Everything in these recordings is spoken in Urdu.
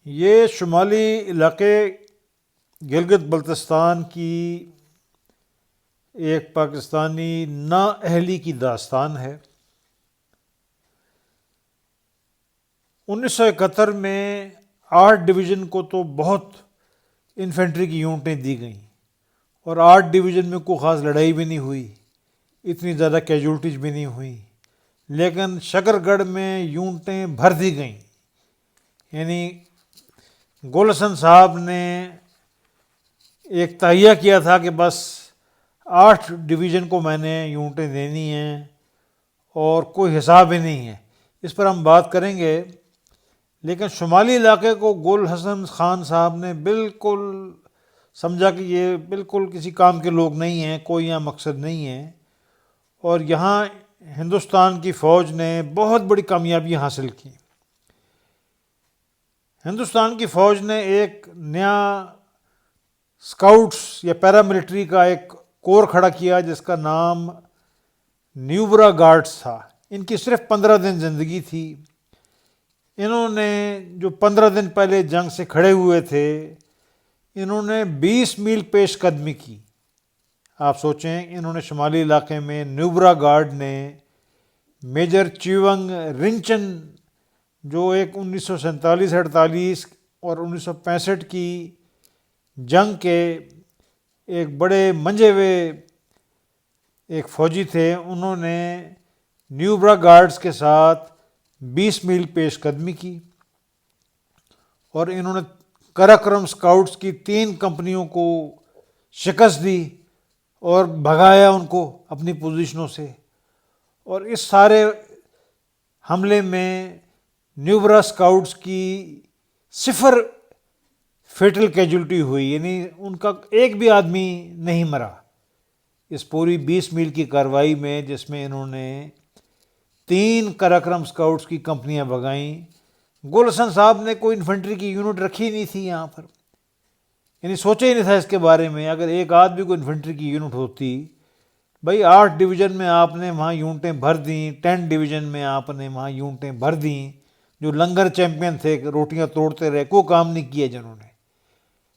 یہ شمالی علاقے گلگت بلتستان کی ایک پاکستانی نااہلی کی داستان ہے۔ 1971 میں 8 ڈویژن کو تو بہت انفینٹری کی یونٹیں دی گئیں، اور 8 ڈویژن میں کوئی خاص لڑائی بھی نہیں ہوئی، اتنی زیادہ کیجولٹیز بھی نہیں ہوئیں، لیکن شکر گڑھ میں یونٹیں بھر دی گئیں۔ یعنی گل حسن صاحب نے ایک تہیہ کیا تھا کہ بس 8 ڈویژن کو میں نے یونٹیں دینی ہیں اور کوئی حساب ہی نہیں ہے۔ اس پر ہم بات کریں گے، لیکن شمالی علاقے کو گل حسن خان صاحب نے بالکل سمجھا کہ یہ بالکل کسی کام کے لوگ نہیں ہیں، کوئی یہاں مقصد نہیں ہے، اور یہاں ہندوستان کی فوج نے بہت بڑی کامیابیاں حاصل کی۔ ہندوستان کی فوج نے ایک نیا اسکاؤٹس یا پیراملٹری کا ایک کور کھڑا کیا جس کا نام نیوبرا گارڈز تھا۔ ان کی صرف 15 دن زندگی تھی۔ انہوں نے جو 15 دن پہلے جنگ سے کھڑے ہوئے تھے، انہوں نے 20 میل پیش قدمی کی۔ آپ سوچیں، انہوں نے شمالی علاقے میں نیوبرا گارڈ نے میجر چیونگ رنچن، جو ایک 1947-48 اور 1965 کی جنگ کے ایک بڑے منجے ہوئے ایک فوجی تھے، انہوں نے نیوبرا گارڈز کے ساتھ 20 میل پیش قدمی کی، اور انہوں نے کراکرم اسکاؤٹس کی 3 کمپنیوں کو شکست دی اور بھگایا ان کو اپنی پوزیشنوں سے۔ اور اس سارے حملے میں نیوبرا اسکاؤٹس کی 0 فیٹل کیجولٹی ہوئی، یعنی ان کا ایک بھی آدمی نہیں مرا اس پوری 20 میل کی کارروائی میں، جس میں انہوں نے 3 کراکرم اسکاؤٹس کی کمپنیاں بھگائیں۔ گل حسن صاحب نے کوئی انفینٹری کی یونٹ رکھی نہیں تھی یہاں پر، یعنی سوچا ہی نہیں تھا اس کے بارے میں۔ اگر ایک آدمی کو انفینٹری کی یونٹ ہوتی، بھائی 8 ڈویژن میں آپ نے وہاں یونٹیں بھر دیں، 10 ڈویژن میں آپ نے وہاں یونٹیں بھر دیں، جو لنگر چیمپئن تھے، روٹیاں توڑتے رہے، کوئی کام نہیں کیا جنہوں نے۔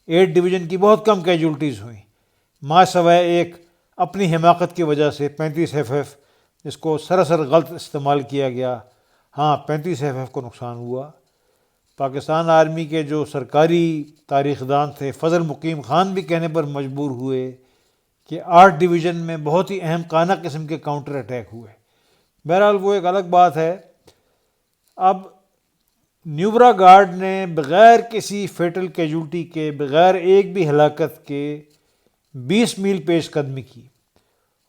8 ڈویژن کی بہت کم کیجولٹیز ہوئیں، ماں سوائے ایک اپنی حماقت کی وجہ سے 35 FF، جس کو سراسر غلط استعمال کیا گیا۔ ہاں، 35 FF کو نقصان ہوا۔ پاکستان آرمی کے جو سرکاری تاریخ دان تھے، فضل مقیم خان بھی کہنے پر مجبور ہوئے کہ 8 ڈویژن میں بہت ہی اہم کانہ قسم کے کاؤنٹر اٹیک ہوئے۔ بہرحال وہ ایک الگ بات ہے۔ اب نیوبرا گارڈ نے بغیر کسی فیٹل کیجولٹی کے، بغیر ایک بھی ہلاکت کے 20 میل پیش قدمی کی،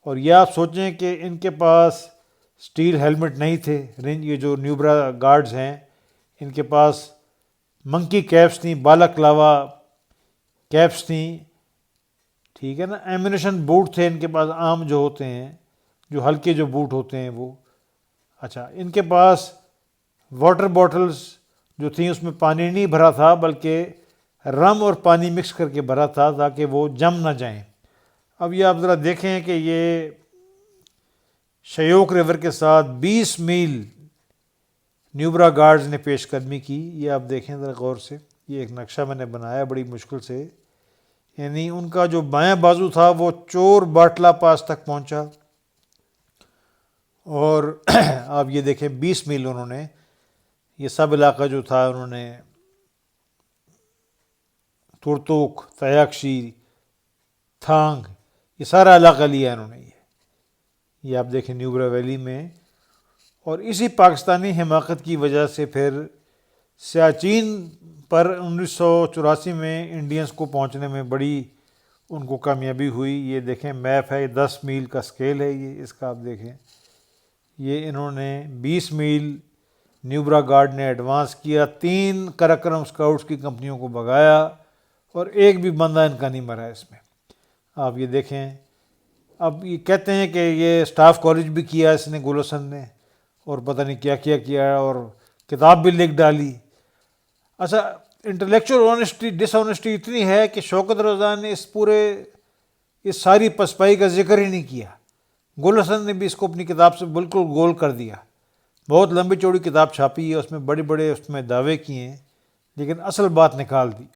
اور یہ آپ سوچیں کہ ان کے پاس سٹیل ہیلمٹ نہیں تھے۔ یہ جو نیوبرا گارڈز ہیں، ان کے پاس منکی کیپس تھیں، بالا کلاوا کیپس تھیں، ٹھیک ہے نا۔ ایمونیشن بوٹ تھے ان کے پاس، عام جو ہوتے ہیں، جو ہلکے جو بوٹ ہوتے ہیں وہ۔ اچھا، ان کے پاس واٹر باٹلز جو تھیں، اس میں پانی نہیں بھرا تھا، بلکہ رم اور پانی مکس کر کے بھرا تھا تاکہ وہ جم نہ جائیں۔ اب یہ آپ ذرا دیکھیں کہ یہ شیوک ریور کے ساتھ 20 میل نیوبرا گارڈز نے پیش قدمی کی۔ یہ آپ دیکھیں ذرا غور سے، یہ ایک نقشہ میں نے بنایا بڑی مشکل سے۔ یعنی ان کا جو بائیں بازو تھا وہ چور باٹلہ پاس تک پہنچا، اور آپ یہ دیکھیں 20 میل انہوں نے یہ سب علاقہ جو تھا، انہوں نے ترتوک، تیاکشی، تھانگ، یہ سارا علاقہ لیا انہوں نے۔ یہ آپ دیکھیں نیوبرا ویلی میں۔ اور اسی پاکستانی حماقت کی وجہ سے پھر سیاچین پر 1984 میں انڈینز کو پہنچنے میں بڑی ان کو کامیابی ہوئی۔ یہ دیکھیں میپ ہے، یہ 10 میل کا سکیل ہے، یہ اس کا آپ دیکھیں، یہ انہوں نے 20 میل نیوبرا گارڈ نے ایڈوانس کیا، 3 کراکرم اسکاؤٹس کی کمپنیوں کو بھگایا، اور ایک بھی بندہ ان کا نہیں مرا اس میں۔ آپ یہ دیکھیں، اب یہ کہتے ہیں کہ یہ سٹاف کالج بھی کیا اس نے، گل حسن نے، اور پتہ نہیں کیا کیا کیا، اور کتاب بھی لکھ ڈالی۔ اچھا، انٹلیکچوئل آنیسٹی، ڈس آنیسٹی اتنی ہے کہ شوکت رضا نے اس ساری پسپائی کا ذکر ہی نہیں کیا۔ گل حسن نے بھی اس کو اپنی کتاب سے بالکل گول کر دیا، بہت لمبی چوڑی کتاب چھاپی ہے، اس میں بڑے بڑے اس میں دعوے کیے ہیں، لیکن اصل بات نکال دی۔